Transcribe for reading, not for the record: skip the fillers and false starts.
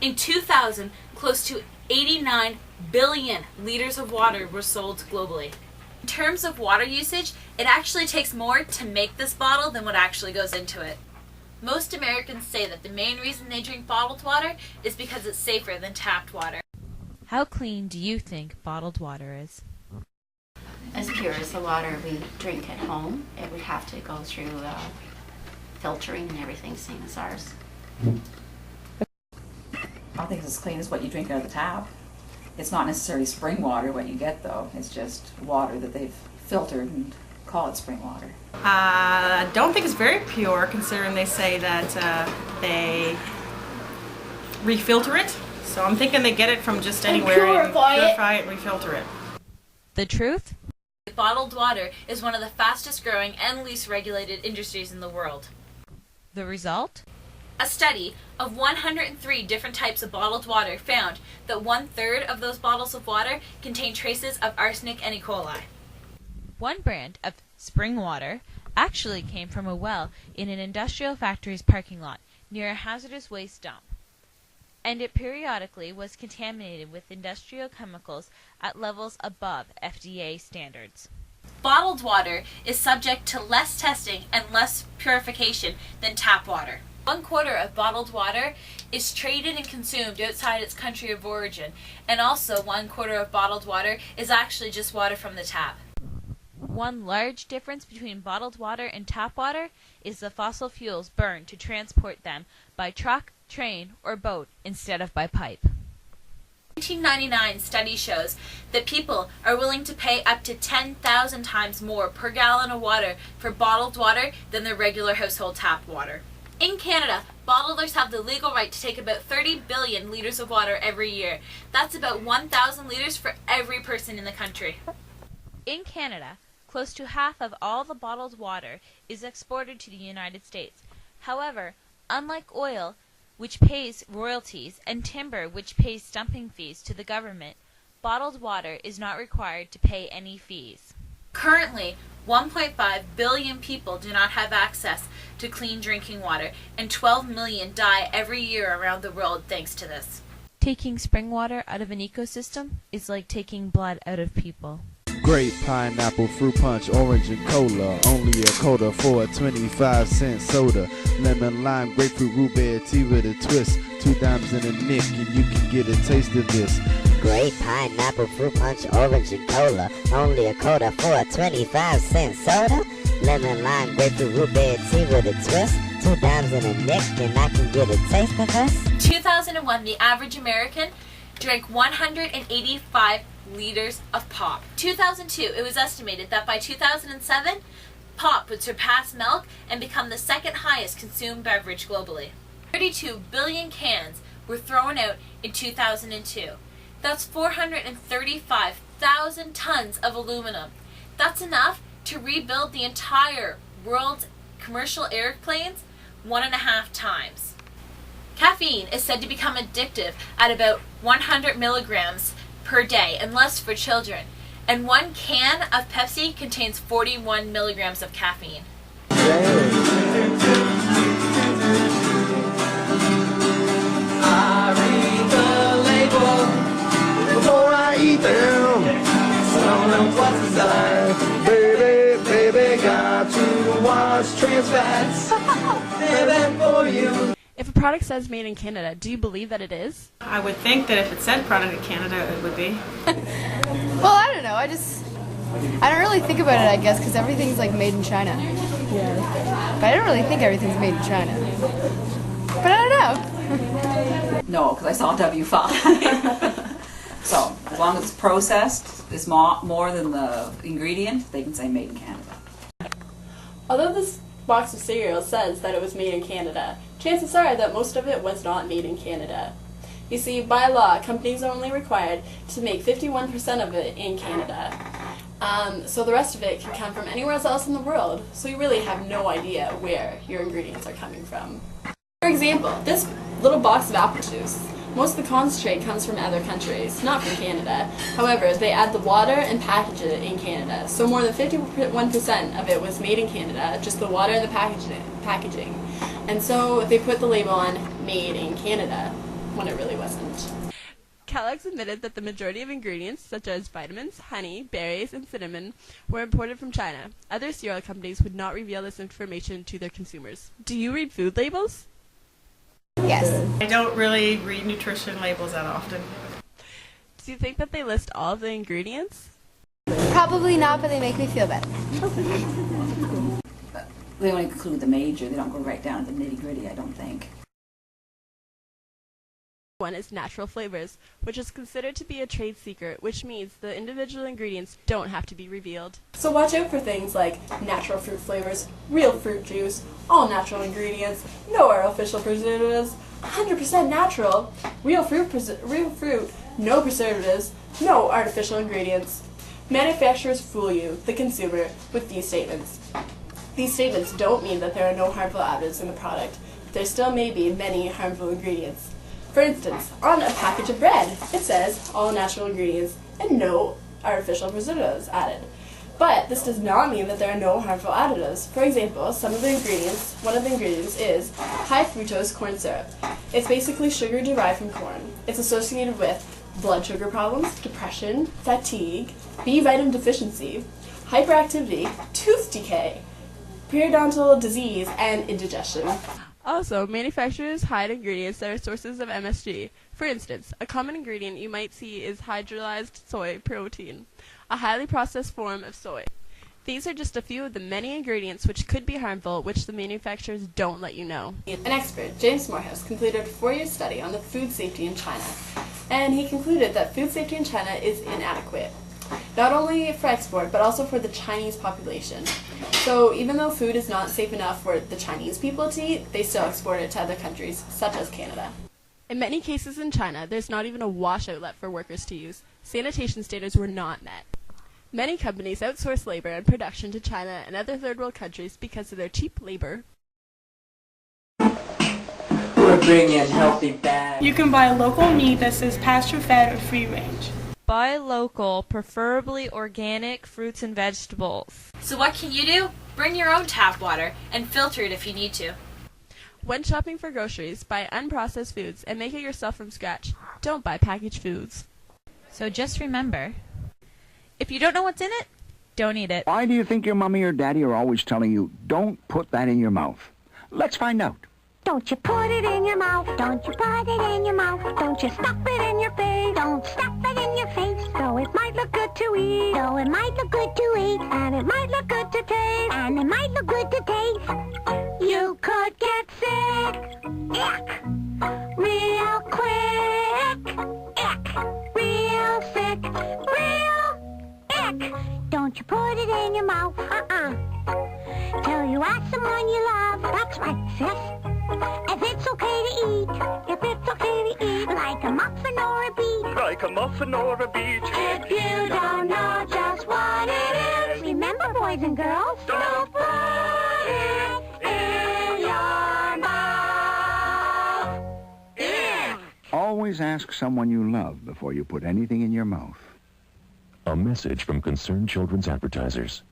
In 2000, close to 89 billion liters of water were sold globally. In terms of water usage, it actually takes more to make this bottle than what actually goes into it. Most Americans say that the main reason they drink bottled water is because it's safer than tapped water. How clean do you think bottled water is? As pure as the water we drink at home. It would have to go through filtering and everything, same as ours. I don't think it's as clean as what you drink out of the tap. It's not necessarily spring water what you get though. It's just water that they've filtered and call it spring water. I don't think it's very pure, considering they say that they refilter it. So I'm thinking they get it from just anywhere and purify it and refilter it. The truth? Bottled water is one of the fastest growing and least regulated industries in the world. The result? A study of 103 different types of bottled water found that 1/3 of those bottles of water contain traces of arsenic and E. coli. One brand of spring water actually came from a well in an industrial factory's parking lot near a hazardous waste dump, and it periodically was contaminated with industrial chemicals at levels above FDA standards. Bottled water is subject to less testing and less purification than tap water. 1/4 of bottled water is traded and consumed outside its country of origin, and also 1/4 of bottled water is actually just water from the tap. One large difference between bottled water and tap water is the fossil fuels burned to transport them by truck, train, or boat instead of by pipe. 1999 study shows that people are willing to pay up to 10,000 times more per gallon of water for bottled water than their regular household tap water. In Canada, bottlers have the legal right to take about 30 billion liters of water every year. That's about 1,000 liters for every person in the country. In Canada, close to half of all the bottled water is exported to the United States. However, unlike oil, which pays royalties, and timber, which pays stumping fees to the government, bottled water is not required to pay any fees. Currently, 1.5 billion people do not have access to clean drinking water, and 12 million die every year around the world thanks to this. Taking spring water out of an ecosystem is like taking blood out of people. Grape, pineapple, fruit punch, orange, and cola. Only a quarter for a 25-cent soda. Lemon, lime, grapefruit, root beer, tea with a twist. 2 dimes and a nick, and you can get a taste of this. Grape, pineapple, fruit punch, orange, and cola. Only a quarter for a 25-cent soda. Lemon, lime, grapefruit, root beer, tea with a twist. 2 dimes and a nick, and I can get a taste of this. In 2001, the average American drank 185 liters of pop. 2002, it was estimated that by 2007, pop would surpass milk and become the second highest consumed beverage globally. 32 billion cans were thrown out in 2002. That's 435,000 tons of aluminum. That's enough to rebuild the entire world's commercial airplanes 1.5 times. Caffeine is said to become addictive at about 100 milligrams per day, unless for children. And 1 can of Pepsi contains 41 milligrams of caffeine. I read the label before I eat them. So I don't know what's inside. Baby, got to watch trans fats. They're there for you. If a product says made in Canada, do you believe that it is? I would think that if it said product in Canada, it would be. Well, I don't know. I don't really think about it, I guess, because everything's like made in China. Yeah. But I don't really think everything's made in China. But I don't know. No, because I saw W5. So, as long as it's processed, is more than the ingredient, they can say made in Canada. Although this box of cereal says that it was made in Canada, chances are that most of it was not made in Canada. You see, by law, companies are only required to make 51% of it in Canada. So the rest of it can come from anywhere else in the world, so you really have no idea where your ingredients are coming from. For example, this little box of apple juice. Most of the concentrate comes from other countries, not from Canada. However, they add the water and package it in Canada. So more than 51% of it was made in Canada, just the water and the packaging. And so they put the label on made in Canada. when it really wasn't. Kellogg's admitted that the majority of ingredients, such as vitamins, honey, berries, and cinnamon, were imported from China. Other cereal companies would not reveal this information to their consumers. Do you read food labels? Yes. I don't really read nutrition labels that often. Do you think that they list all of the ingredients? Probably not, but they make me feel better. They only include the major. They don't go right down to the nitty-gritty, I don't think. One is natural flavors, which is considered to be a trade secret, which means the individual ingredients don't have to be revealed. So watch out for things like natural fruit flavors, real fruit juice, all natural ingredients, no artificial preservatives, 100% natural, real fruit, no preservatives, no artificial ingredients. Manufacturers fool you, the consumer, with these statements. These statements don't mean that there are no harmful additives in the product, but there still may be many harmful ingredients. For instance, on a package of bread, it says all natural ingredients and no artificial preservatives added. But this does not mean that there are no harmful additives. For example, one of the ingredients is high fructose corn syrup. It's basically sugar derived from corn. It's associated with blood sugar problems, depression, fatigue, B vitamin deficiency, hyperactivity, tooth decay, periodontal disease, and indigestion. Also, manufacturers hide ingredients that are sources of MSG. For instance, a common ingredient you might see is hydrolyzed soy protein, a highly processed form of soy. These are just a few of the many ingredients which could be harmful, which the manufacturers don't let you know. An expert, James Morehouse, completed a 4-year study on the food safety in China, and he concluded that food safety in China is inadequate, not only for export, but also for the Chinese population. So even though food is not safe enough for the Chinese people to eat, they still export it to other countries, such as Canada. In many cases in China, there's not even a wash outlet for workers to use. Sanitation standards were not met. Many companies outsource labor and production to China and other third world countries because of their cheap labor. We're bringing healthy bags. You can buy local meat that says pasture-fed or free-range. Buy local, preferably organic fruits and vegetables. So what can you do? Bring your own tap water and filter it if you need to. When shopping for groceries, buy unprocessed foods and make it yourself from scratch. Don't buy packaged foods. So just remember, if you don't know what's in it, don't eat it. Why do you think your mommy or daddy are always telling you, don't put that in your mouth? Let's find out. Don't you put it in your mouth, don't you put it in your mouth, don't you stuff it in your face, don't stuff it in your face, though it might look good to eat, though it might look good to eat, and it might look good to taste, and it might look good to taste. You could get sick, ick, real quick, ick, real sick, real ick. Don't you put it in your mouth, till you ask someone you love, that's right, sis. If it's okay to eat, if it's okay to eat, like a muffin or a beet, like a muffin or a beet. If you don't know just what it is, remember, boys and girls, don't put it in your mouth. Yeah. Always ask someone you love before you put anything in your mouth. A message from Concerned Children's Advertisers.